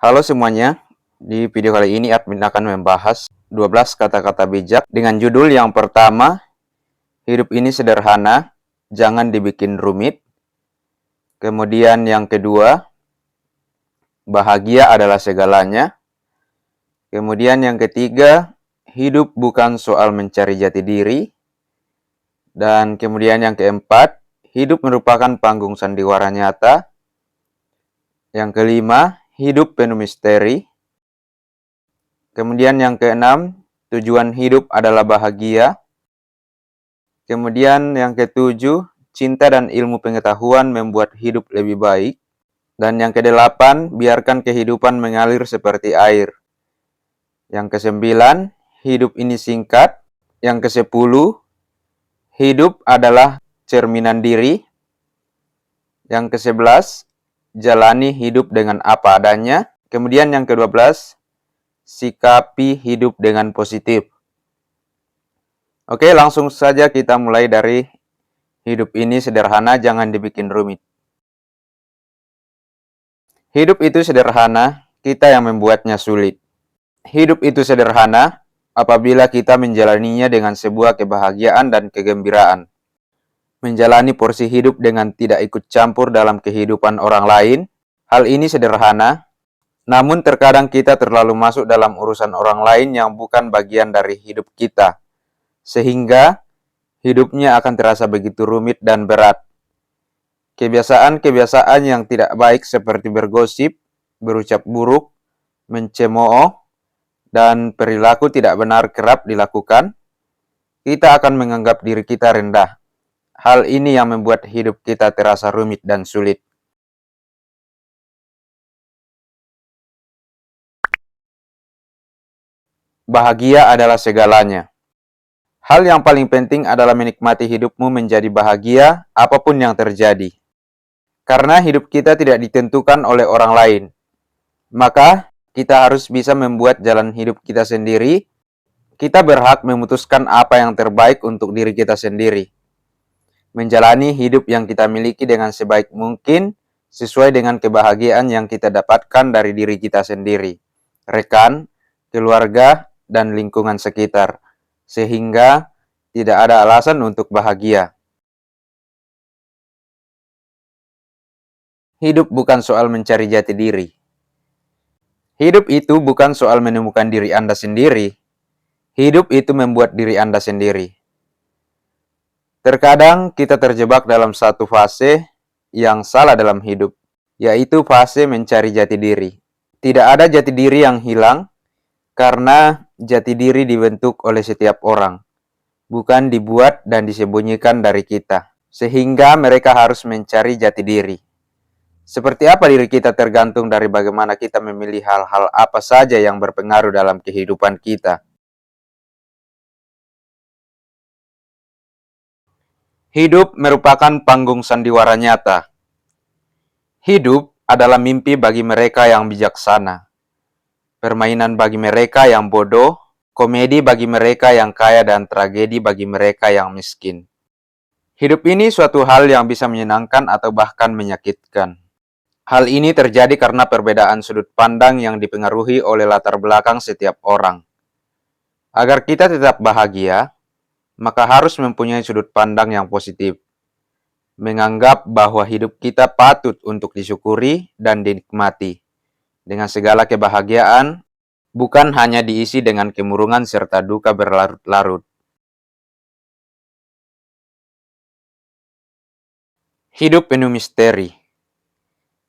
Halo semuanya, di video kali ini admin akan membahas 12 kata-kata bijak dengan judul yang pertama, hidup ini sederhana, jangan dibikin rumit. Kemudian yang kedua, bahagia adalah segalanya. Kemudian yang ketiga, hidup bukan soal mencari jati diri. Dan kemudian yang keempat, hidup merupakan panggung sandiwara nyata. Yang kelima, hidup penuh misteri. Kemudian yang keenam, tujuan hidup adalah bahagia. Kemudian yang ketujuh, cinta dan ilmu pengetahuan membuat hidup lebih baik. Dan yang kedelapan, biarkan kehidupan mengalir seperti air. Yang kesembilan, hidup ini singkat. Yang kesepuluh, hidup adalah cerminan diri. Yang kesebelas, jalani hidup dengan apa adanya. Kemudian yang ke-12, sikapi hidup dengan positif. Oke, langsung saja kita mulai dari hidup ini sederhana, jangan dibikin rumit. Hidup itu sederhana, kita yang membuatnya sulit. Hidup itu sederhana apabila kita menjalaninya dengan sebuah kebahagiaan dan kegembiraan. Menjalani porsi hidup dengan tidak ikut campur dalam kehidupan orang lain. Hal ini sederhana, namun terkadang kita terlalu masuk dalam urusan orang lain yang bukan bagian dari hidup kita. Sehingga hidupnya akan terasa begitu rumit dan berat. Kebiasaan-kebiasaan yang tidak baik seperti bergosip, berucap buruk, mencemooh, dan perilaku tidak benar kerap dilakukan. Kita akan menganggap diri kita rendah. Hal ini yang membuat hidup kita terasa rumit dan sulit. Bahagia adalah segalanya. Hal yang paling penting adalah menikmati hidupmu menjadi bahagia apapun yang terjadi. Karena hidup kita tidak ditentukan oleh orang lain. Maka kita harus bisa membuat jalan hidup kita sendiri. Kita berhak memutuskan apa yang terbaik untuk diri kita sendiri. Menjalani hidup yang kita miliki dengan sebaik mungkin sesuai dengan kebahagiaan yang kita dapatkan dari diri kita sendiri, rekan, keluarga, dan lingkungan sekitar. Sehingga tidak ada alasan untuk bahagia. Hidup bukan soal mencari jati diri. Hidup itu bukan soal menemukan diri Anda sendiri. Hidup itu membuat diri Anda sendiri. Terkadang kita terjebak dalam satu fase yang salah dalam hidup, yaitu fase mencari jati diri. Tidak ada jati diri yang hilang, karena jati diri dibentuk oleh setiap orang, bukan dibuat dan disembunyikan dari kita. Sehingga mereka harus mencari jati diri. Seperti apa diri kita tergantung dari bagaimana kita memilih hal-hal apa saja yang berpengaruh dalam kehidupan kita. Hidup merupakan panggung sandiwara nyata. Hidup adalah mimpi bagi mereka yang bijaksana, permainan bagi mereka yang bodoh, komedi bagi mereka yang kaya, dan tragedi bagi mereka yang miskin. Hidup ini suatu hal yang bisa menyenangkan atau bahkan menyakitkan. Hal ini terjadi karena perbedaan sudut pandang yang dipengaruhi oleh latar belakang setiap orang. Agar kita tetap bahagia, maka harus mempunyai sudut pandang yang positif. Menganggap bahwa hidup kita patut untuk disyukuri dan dinikmati. Dengan segala kebahagiaan, bukan hanya diisi dengan kemurungan serta duka berlarut-larut. Hidup penuh misteri.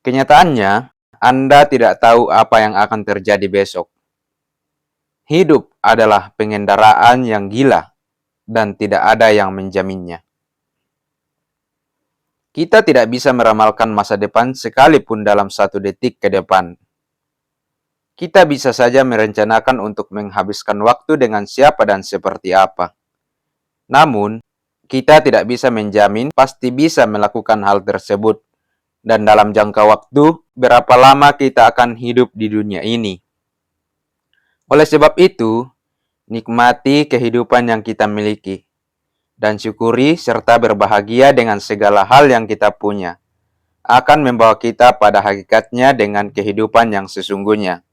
Kenyataannya, Anda tidak tahu apa yang akan terjadi besok. Hidup adalah pengendaraan yang gila, dan tidak ada yang menjaminnya. Kita tidak bisa meramalkan masa depan sekalipun dalam 1 detik ke depan. Kita bisa saja merencanakan untuk menghabiskan waktu dengan siapa dan seperti apa. Namun, kita tidak bisa menjamin pasti bisa melakukan hal tersebut, dan dalam jangka waktu berapa lama kita akan hidup di dunia ini. Oleh sebab itu, nikmati kehidupan yang kita miliki, dan syukuri serta berbahagia dengan segala hal yang kita punya. akan membawa kita pada hakikatnya dengan kehidupan yang sesungguhnya.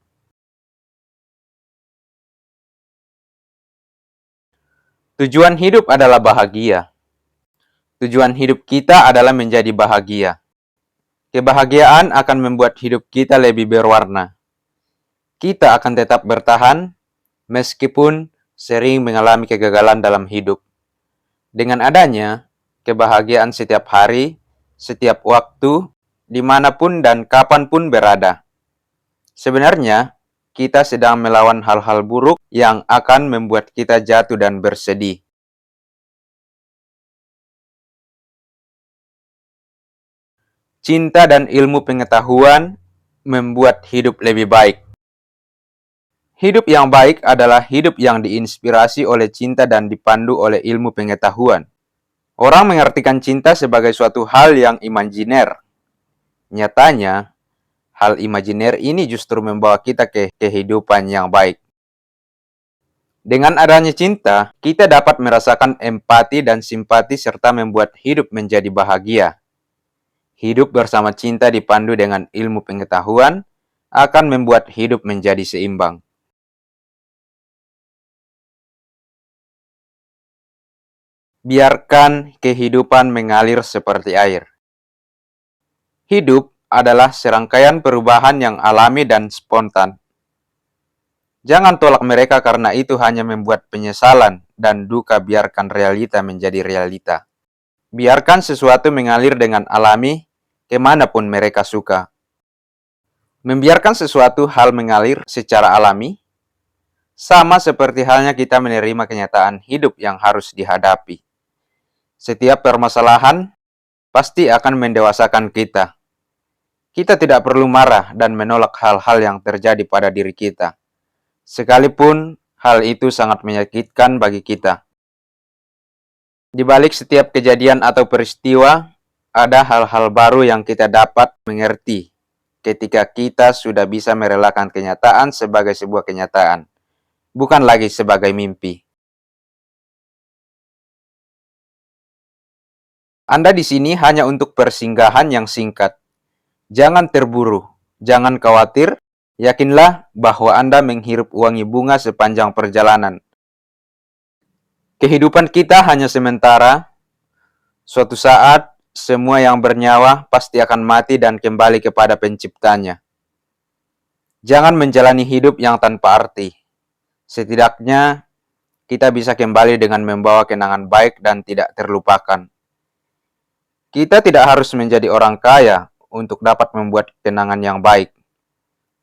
Tujuan hidup adalah bahagia. Tujuan hidup kita adalah menjadi bahagia. Kebahagiaan akan membuat hidup kita lebih berwarna. Kita akan tetap bertahan meskipun sering mengalami kegagalan dalam hidup. Dengan adanya kebahagiaan setiap hari, setiap waktu, dimanapun dan kapanpun berada. Sebenarnya, kita sedang melawan hal-hal buruk yang akan membuat kita jatuh dan bersedih. Cinta dan ilmu pengetahuan membuat hidup lebih baik. Hidup yang baik adalah hidup yang diinspirasi oleh cinta dan dipandu oleh ilmu pengetahuan. Orang mengartikan cinta sebagai suatu hal yang imajiner. Nyatanya, hal imajiner ini justru membawa kita ke kehidupan yang baik. Dengan adanya cinta, kita dapat merasakan empati dan simpati serta membuat hidup menjadi bahagia. Hidup bersama cinta dipandu dengan ilmu pengetahuan akan membuat hidup menjadi seimbang. Biarkan kehidupan mengalir seperti air. Hidup adalah serangkaian perubahan yang alami dan spontan. Jangan tolak mereka karena itu hanya membuat penyesalan dan duka. Biarkan realita menjadi realita. Biarkan sesuatu mengalir dengan alami kemanapun mereka suka. Membiarkan sesuatu hal mengalir secara alami, sama seperti halnya kita menerima kenyataan hidup yang harus dihadapi. Setiap permasalahan pasti akan mendewasakan kita. Kita tidak perlu marah dan menolak hal-hal yang terjadi pada diri kita, sekalipun hal itu sangat menyakitkan bagi kita. Di balik setiap kejadian atau peristiwa, ada hal-hal baru yang kita dapat mengerti ketika kita sudah bisa merelakan kenyataan sebagai sebuah kenyataan, bukan lagi sebagai mimpi. Anda di sini hanya untuk persinggahan yang singkat. Jangan terburu, jangan khawatir, yakinlah bahwa Anda menghirup wangi bunga sepanjang perjalanan. Kehidupan kita hanya sementara. Suatu saat, semua yang bernyawa pasti akan mati dan kembali kepada penciptanya. Jangan menjalani hidup yang tanpa arti. Setidaknya, kita bisa kembali dengan membawa kenangan baik dan tidak terlupakan. Kita tidak harus menjadi orang kaya untuk dapat membuat kenangan yang baik.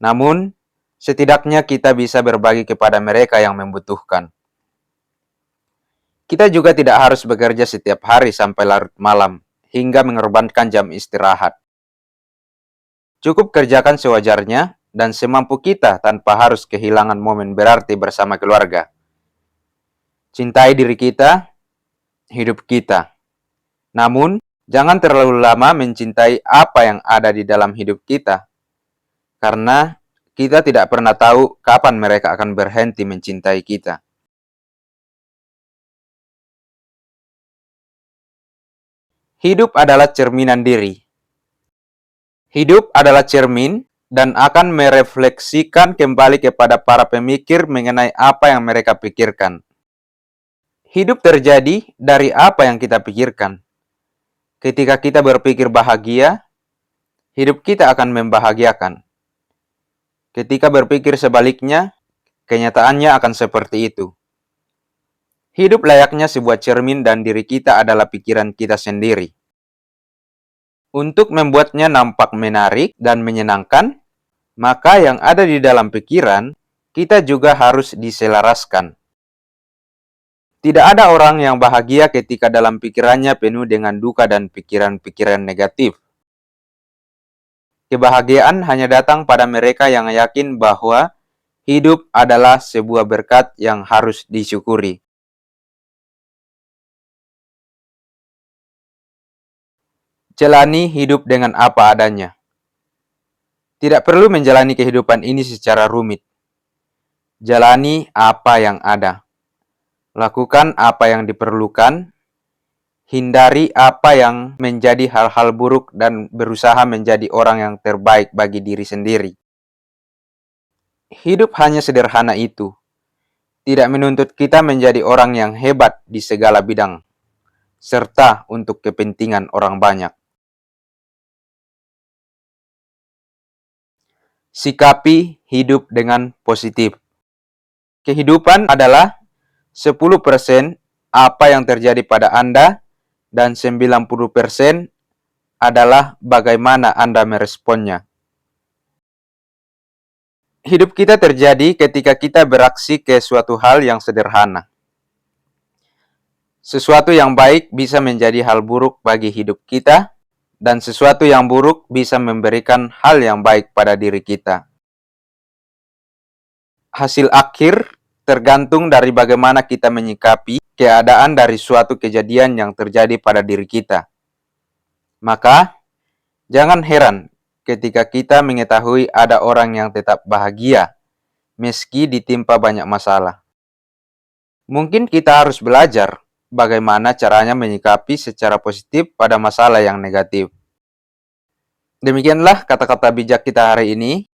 Namun, setidaknya kita bisa berbagi kepada mereka yang membutuhkan. Kita juga tidak harus bekerja setiap hari sampai larut malam, hingga mengorbankan jam istirahat. Cukup kerjakan sewajarnya dan semampu kita tanpa harus kehilangan momen berarti bersama keluarga. Cintai diri kita, hidup kita. Namun, jangan terlalu lama mencintai apa yang ada di dalam hidup kita, karena kita tidak pernah tahu kapan mereka akan berhenti mencintai kita. Hidup adalah cerminan diri. Hidup adalah cermin dan akan merefleksikan kembali kepada para pemikir mengenai apa yang mereka pikirkan. Hidup terjadi dari apa yang kita pikirkan. Ketika kita berpikir bahagia, hidup kita akan membahagiakan. Ketika berpikir sebaliknya, kenyataannya akan seperti itu. Hidup layaknya sebuah cermin dan diri kita adalah pikiran kita sendiri. Untuk membuatnya nampak menarik dan menyenangkan, maka yang ada di dalam pikiran, kita juga harus diselaraskan. Tidak ada orang yang bahagia ketika dalam pikirannya penuh dengan duka dan pikiran-pikiran negatif. Kebahagiaan hanya datang pada mereka yang yakin bahwa hidup adalah sebuah berkat yang harus disyukuri. Jalani hidup dengan apa adanya. Tidak perlu menjalani kehidupan ini secara rumit. Jalani apa yang ada. Lakukan apa yang diperlukan. Hindari apa yang menjadi hal-hal buruk dan berusaha menjadi orang yang terbaik bagi diri sendiri. Hidup hanya sederhana itu, tidak menuntut kita menjadi orang yang hebat di segala bidang, serta untuk kepentingan orang banyak. Sikapi hidup dengan positif. Kehidupan adalah 10% apa yang terjadi pada Anda dan 90% adalah bagaimana Anda meresponnya. Hidup kita terjadi ketika kita beraksi ke suatu hal yang sederhana. Sesuatu yang baik bisa menjadi hal buruk bagi hidup kita, dan sesuatu yang buruk bisa memberikan hal yang baik pada diri kita. Hasil akhir tergantung dari bagaimana kita menyikapi keadaan dari suatu kejadian yang terjadi pada diri kita. Maka, jangan heran ketika kita mengetahui ada orang yang tetap bahagia meski ditimpa banyak masalah. Mungkin kita harus belajar bagaimana caranya menyikapi secara positif pada masalah yang negatif. Demikianlah kata-kata bijak kita hari ini.